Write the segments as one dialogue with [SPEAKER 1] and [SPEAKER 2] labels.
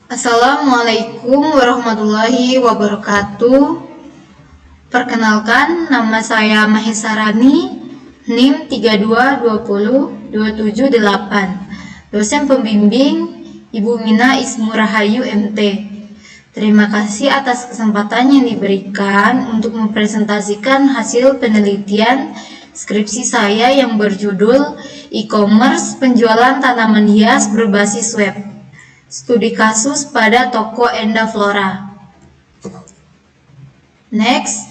[SPEAKER 1] Assalamualaikum warahmatullahi wabarakatuh. Perkenalkan, nama saya Mahesarani, NIM 32202778. Dosen pembimbing Ibu Mina Ismurahayu MT. Terima kasih atas kesempatan yang diberikan untuk mempresentasikan hasil penelitian skripsi saya yang berjudul E-commerce penjualan tanaman hias berbasis web. Studi kasus pada toko Endaflora. Next,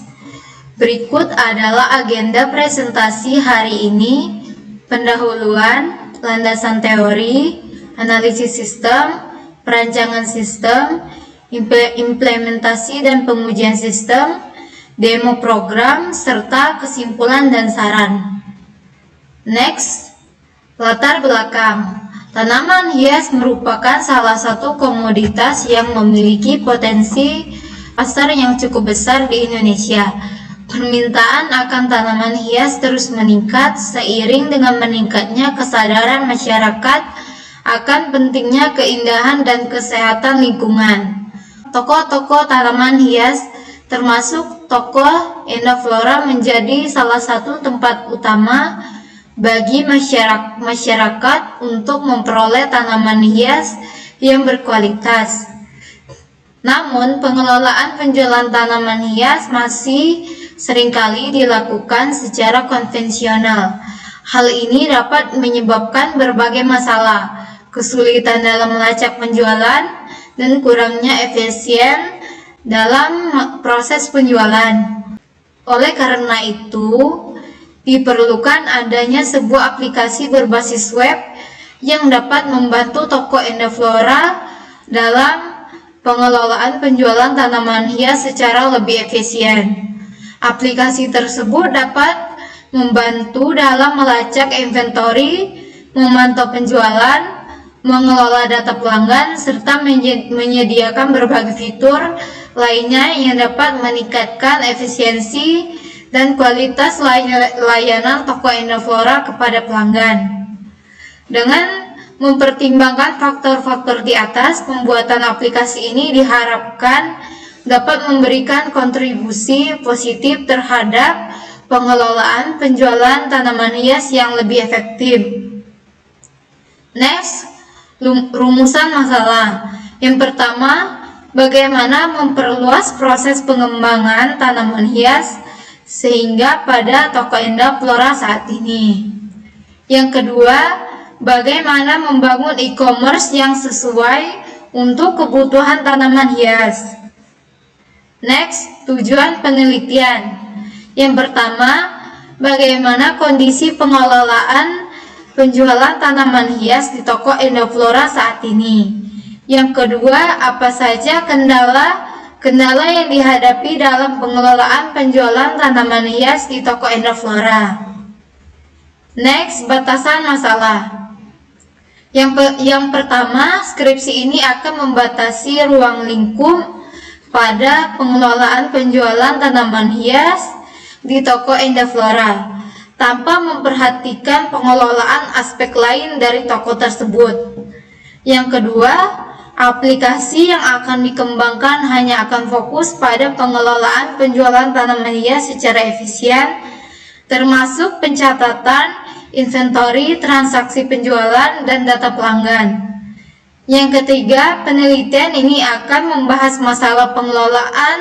[SPEAKER 1] berikut adalah agenda presentasi hari ini: pendahuluan, landasan teori, analisis sistem, perancangan sistem, implementasi dan pengujian sistem, demo program, serta kesimpulan dan saran. Next, latar belakang. Tanaman hias merupakan salah satu komoditas yang memiliki potensi pasar yang cukup besar di Indonesia. Permintaan akan tanaman hias terus meningkat seiring dengan meningkatnya kesadaran masyarakat akan pentingnya keindahan dan kesehatan lingkungan. Toko-toko tanaman hias termasuk toko Endaflora menjadi salah satu tempat utama bagi masyarakat untuk memperoleh tanaman hias yang berkualitas. Namun, pengelolaan penjualan tanaman hias masih seringkali dilakukan secara konvensional. Hal ini dapat menyebabkan berbagai masalah, kesulitan dalam melacak penjualan, dan kurangnya efisien dalam proses penjualan. Oleh karena itu, diperlukan adanya sebuah aplikasi berbasis web yang dapat membantu toko Endaflora dalam pengelolaan penjualan tanaman hias secara lebih efisien. Aplikasi tersebut dapat membantu dalam melacak inventory, memantau penjualan, mengelola data pelanggan, serta menyediakan berbagai fitur lainnya yang dapat meningkatkan efisiensi dan kualitas layanan toko Endaflora kepada pelanggan. Dengan mempertimbangkan faktor-faktor di atas, pembuatan aplikasi ini diharapkan dapat memberikan kontribusi positif terhadap pengelolaan penjualan tanaman hias yang lebih efektif. Next, rumusan masalah. Yang pertama, bagaimana memperluas proses pengembangan tanaman hias sehingga pada toko Endaflora saat ini. Yang kedua, bagaimana membangun e-commerce yang sesuai untuk kebutuhan tanaman hias. Next, tujuan penelitian. Yang pertama, bagaimana kondisi pengelolaan penjualan tanaman hias di toko Endaflora saat ini. Yang kedua, apa saja kendala yang dihadapi dalam pengelolaan penjualan tanaman hias di toko Endaflora. Next, batasan masalah. Yang pertama, skripsi ini akan membatasi ruang lingkup pada pengelolaan penjualan tanaman hias di toko Endaflora tanpa memperhatikan pengelolaan aspek lain dari toko tersebut. Yang kedua, aplikasi yang akan dikembangkan hanya akan fokus pada pengelolaan penjualan tanaman hias secara efisien, termasuk pencatatan, inventory, transaksi penjualan, dan data pelanggan. Yang ketiga, penelitian ini akan membahas masalah pengelolaan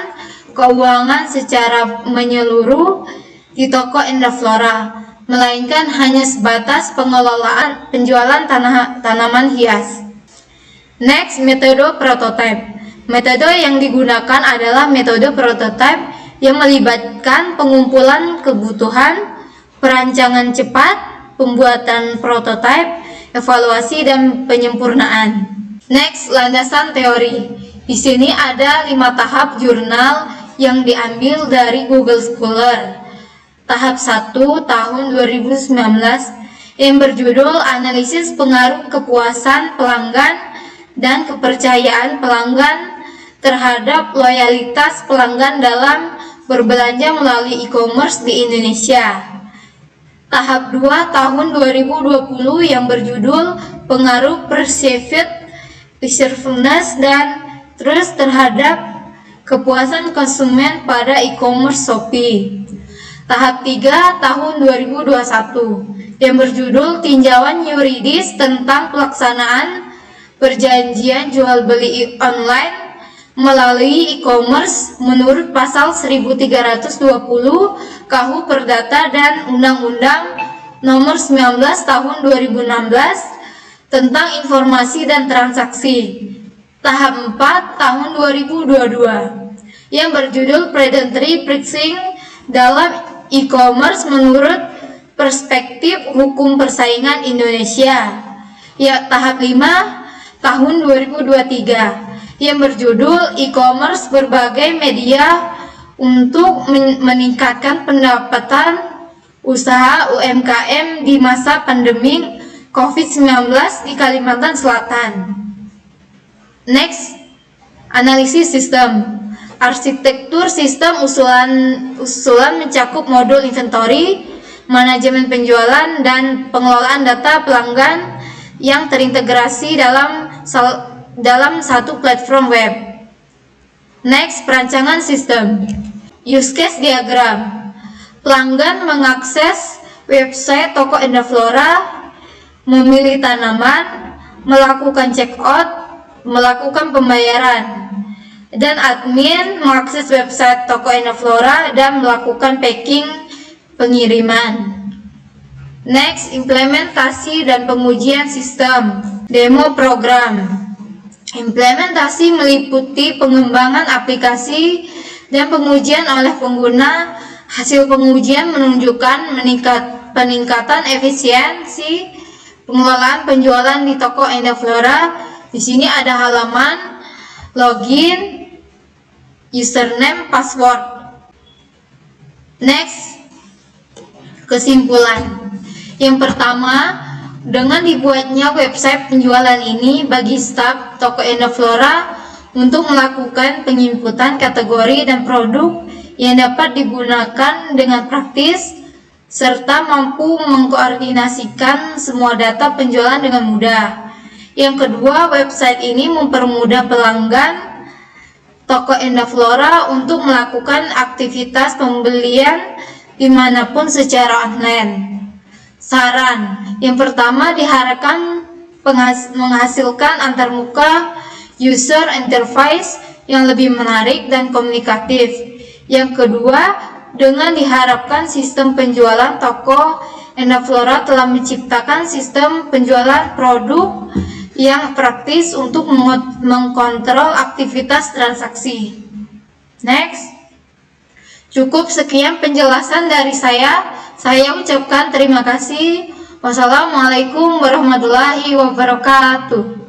[SPEAKER 1] keuangan secara menyeluruh di toko Endaflora, melainkan hanya sebatas pengelolaan penjualan tanaman hias. Next, metode prototype. Metode yang digunakan adalah metode prototype yang melibatkan pengumpulan kebutuhan, perancangan cepat, pembuatan prototype, evaluasi, dan penyempurnaan. Next, landasan teori. Di sini ada 5 tahap jurnal yang diambil dari Google Scholar. Tahap 1 tahun 2019 yang berjudul Analisis Pengaruh Kepuasan Pelanggan dan Kepercayaan Pelanggan terhadap Loyalitas Pelanggan dalam Berbelanja Melalui E-commerce di Indonesia. Tahap 2 tahun 2020 yang berjudul Pengaruh Perceived responsiveness, dan trust terhadap kepuasan konsumen pada e-commerce Shopee. Tahap 3 tahun 2021 yang berjudul tinjauan yuridis tentang pelaksanaan perjanjian jual beli online melalui e-commerce menurut pasal 1320 KUH Perdata dan Undang-Undang Nomor 19 Tahun 2016 tentang informasi dan transaksi. Tahap 4 tahun 2022 yang berjudul Predatory Pricing dalam e-commerce menurut perspektif hukum persaingan Indonesia. Ya, tahap 5 tahun 2023 yang berjudul e-commerce berbagai media untuk meningkatkan pendapatan usaha UMKM di masa pandemi COVID-19 di Kalimantan Selatan. Next, analisis sistem. Arsitektur sistem usulan mencakup modul inventory, manajemen penjualan, dan pengelolaan data pelanggan yang terintegrasi dalam satu platform web. Next, perancangan sistem. Use case diagram. Pelanggan mengakses website toko Endaflora, memilih tanaman, melakukan check out, melakukan pembayaran, dan admin mengakses website toko Endaflora dan melakukan packing pengiriman. Next, implementasi dan pengujian sistem. Demo program. Implementasi meliputi pengembangan aplikasi dan pengujian oleh pengguna. Hasil pengujian menunjukkan peningkatan efisiensi pengelolaan penjualan di toko Endaflora. Di sini ada halaman, login, username, password. Next, kesimpulan. Yang pertama, dengan dibuatnya website penjualan ini bagi staf toko Endaflora untuk melakukan penginputan kategori dan produk yang dapat digunakan dengan praktis serta mampu mengkoordinasikan semua data penjualan dengan mudah. Yang kedua, website ini mempermudah pelanggan toko Endaflora untuk melakukan aktivitas pembelian dimanapun secara online. Saran, yang pertama diharapkan menghasilkan antarmuka user interface yang lebih menarik dan komunikatif. Yang kedua, dengan diharapkan sistem penjualan toko Endaflora telah menciptakan sistem penjualan produk yang praktis untuk mengkontrol aktivitas transaksi. Next, cukup sekian penjelasan dari saya. Saya ucapkan terima kasih. Wassalamualaikum warahmatullahi wabarakatuh.